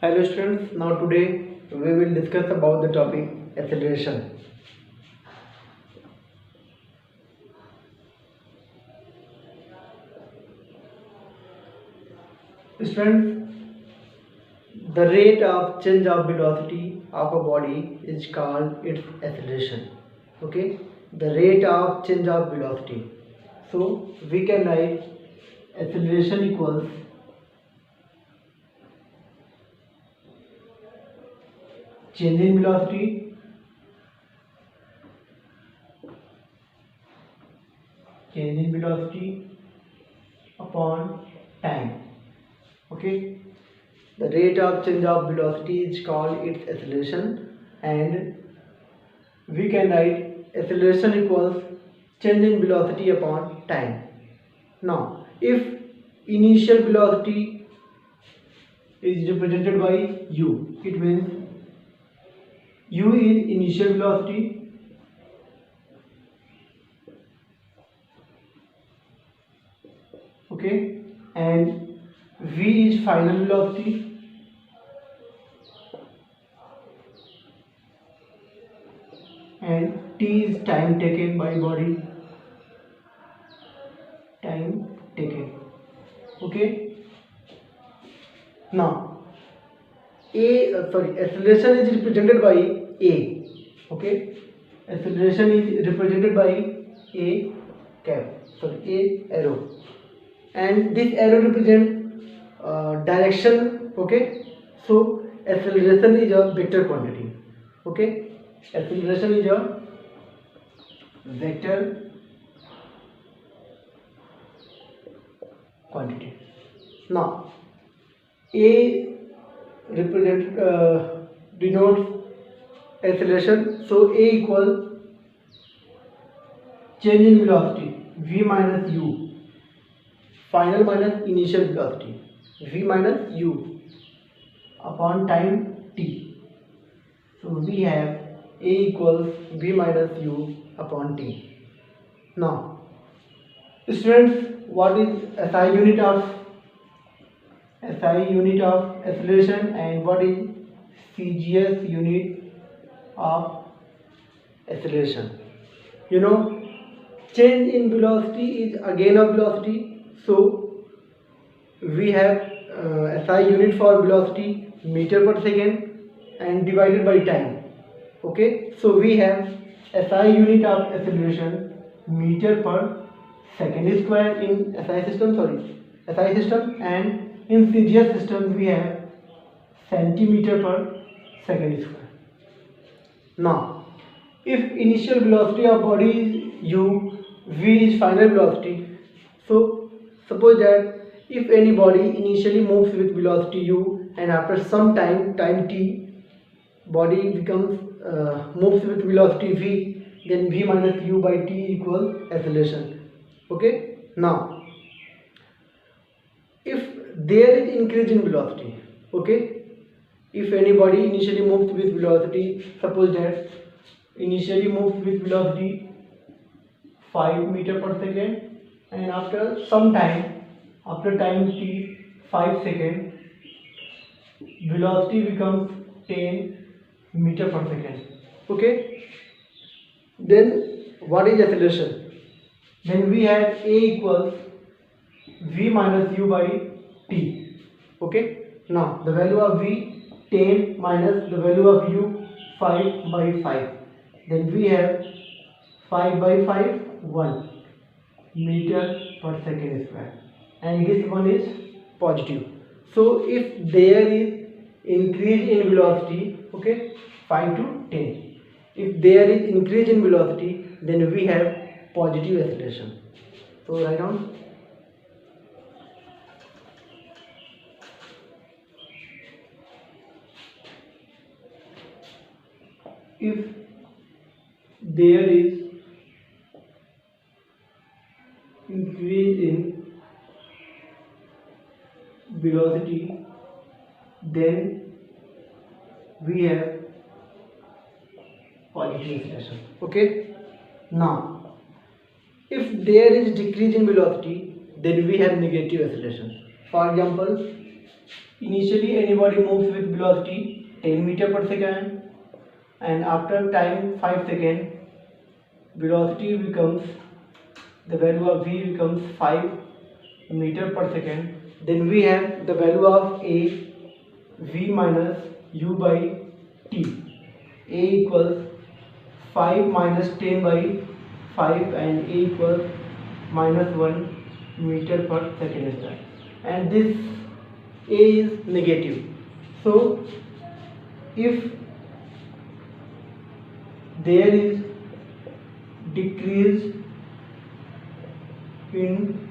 Hello students, now today we will discuss about the topic acceleration. Students, the rate of change of velocity of a body is called its acceleration. Okay, the rate of change of velocity. So we can write acceleration equals change in velocity upon time. Okay, the rate of change of velocity is called its acceleration, and we can write acceleration equals change in velocity upon time. Now if initial velocity is represented by u, it means u is initial velocity okay, and v is final velocity and t is time taken by body, okay. Now acceleration is represented by a, okay, acceleration is represented by a a arrow, and this arrow represents direction, okay. So acceleration is a vector quantity, okay, acceleration is a vector quantity. Now a denotes acceleration, so a equal change in velocity v minus u, final minus initial velocity v minus u upon time t. So we have a equals v minus u upon t. Now students, what is SI unit of acceleration and what is CGS unit of acceleration? You know, change in velocity is a gain of velocity, so we have SI unit for velocity meter per second and divided by time, okay. So we have SI unit of acceleration meter per second square in SI system, and in CGS system we have centimeter per second square. Now if initial velocity of body is u, v is final velocity, so suppose that if any body initially moves with velocity u and after some time t, body becomes moves with velocity v, then v minus u by t equals acceleration, okay. Now if there is increase in velocity, okay, if any body initially moves with velocity, suppose that initially moves with velocity 5 meter per second, and after some time, after time t 5 seconds, velocity becomes 10 meter per second, okay. Then what is acceleration? Then we have a equals v minus u by t, okay. Now the value of v 10 minus the value of u 5 by 5, then we have 5 by 5 1 meter per second square, and this one is positive. So if there is increase in velocity, okay, 5 to 10, if there is increase in velocity, then we have positive acceleration. So write down if there is increase in velocity, then we have positive acceleration, okay. Now if there is decrease in velocity, then we have negative acceleration. For example, Initially anybody moves with velocity 10 meter per second, and after time 5 seconds velocity becomes, the value of v becomes 5 meter per second. Then we have the value of a, v minus u by t. A equals 5 minus 10 by 5 and a equals minus 1 meter per second square, and this a is negative. So if there is decrease in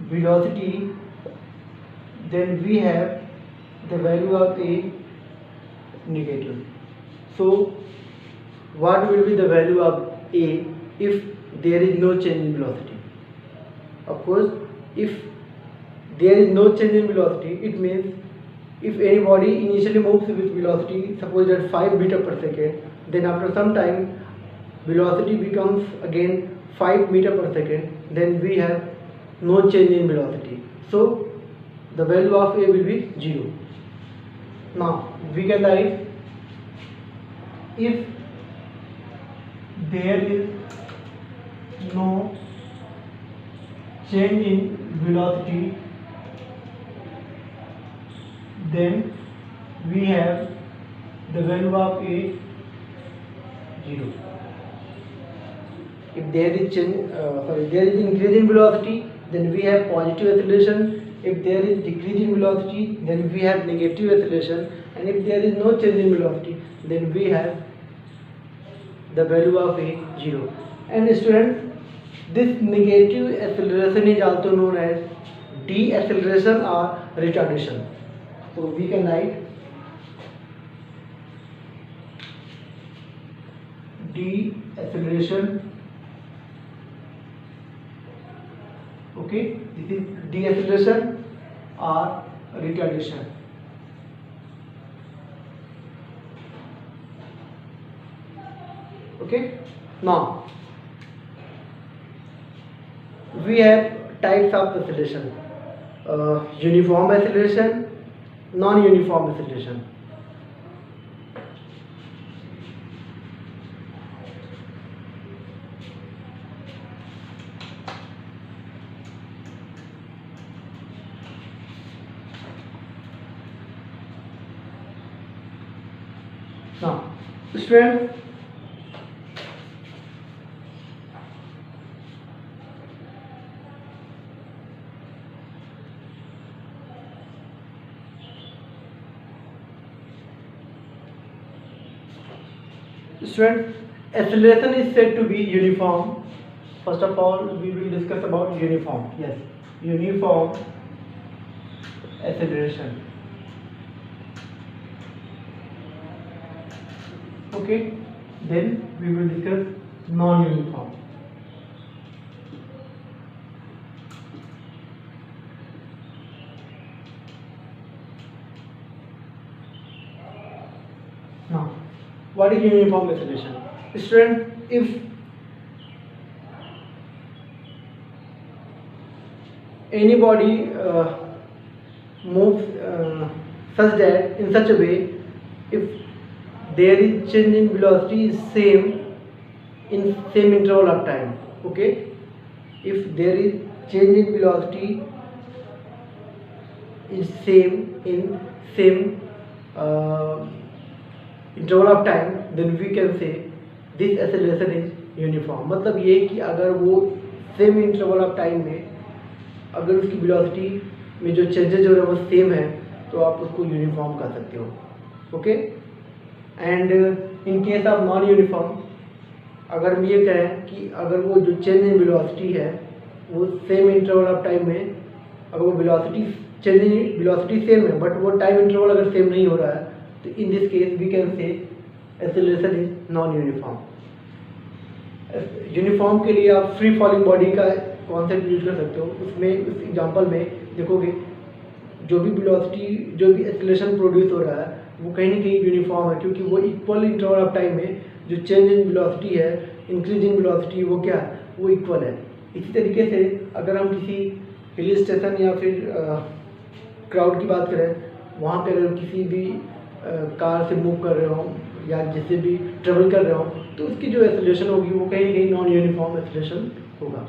velocity, then we have the value of a negative. So what will be the value of a if there is no change in velocity? Of course, if there is no change in velocity, it means if any body initially moves with velocity, suppose at 5 meter per second, then after some time velocity becomes again 5 meter per second, then we have no change in velocity. So the value of a will be 0. Now we can write, if there is no change in velocity, then we have the value of a 0. If there is there is increase in velocity, then we have positive acceleration. If there is decrease in velocity, then we have negative acceleration, and if there is no change in velocity, then we have the value of a 0. And student, this negative acceleration is also known as deceleration or retardation. So we can write deceleration. Okay, this is deceleration or retardation. Okay, now we have types of acceleration: uniform acceleration, non-uniform acceleration. Now, students, acceleration is said to be uniform. First of all, we will discuss about uniform. Yes, uniform acceleration. Okay, then we will discuss non-uniform. Now, what is uniform acceleration? Student, if anybody moves such that in such a way, if there is change in velocity is same in same interval of time. Okay, if there is change in velocity is same in same interval of time, then we can say this acceleration is uniform. मतलब ये कि अगर वो same interval of time में अगर उसकी velocity में जो चेंजेस हो रहे हैं वो सेम है, तो आप उसको यूनिफॉर्म कर सकते हो. Okay, and in case of non uniform, अगर हम ये कहें कि अगर वो जो चेंज इन वेलोसिटी है वो सेम इंटरवल ऑफ टाइम में, अगर वो velocity change in velocity same है बट वो टाइम इंटरवल अगर सेम नहीं हो रहा है, तो in this case we can say acceleration is non uniform. Uniform के लिए आप फ्री फॉलिंग बॉडी का कॉन्सेप्ट यूज कर सकते हो. उसमें उस एग्जांपल में देखोगे जो भी वेलोसिटी जो भी एक्सेलरेशन प्रोड्यूस हो रहा है वो कहीं ना कहीं यूनिफॉर्म है, क्योंकि वो इक्वल इंटरवल ऑफ टाइम में जो चेंज इन वेलोसिटी है, इंक्रीज इन वेलोसिटी, वो क्या है, वो इक्वल है. इसी तरीके से अगर हम किसी हिल स्टेशन या फिर क्राउड की बात करें, वहाँ पे अगर किसी भी कार से मूव कर रहे हो या जिससे भी ट्रेवल कर रहे हो, तो उसकी जो एक्सेलरेशन होगी वो कहीं ना कहीं नॉन यूनिफॉर्म एक्सेलरेशन होगा।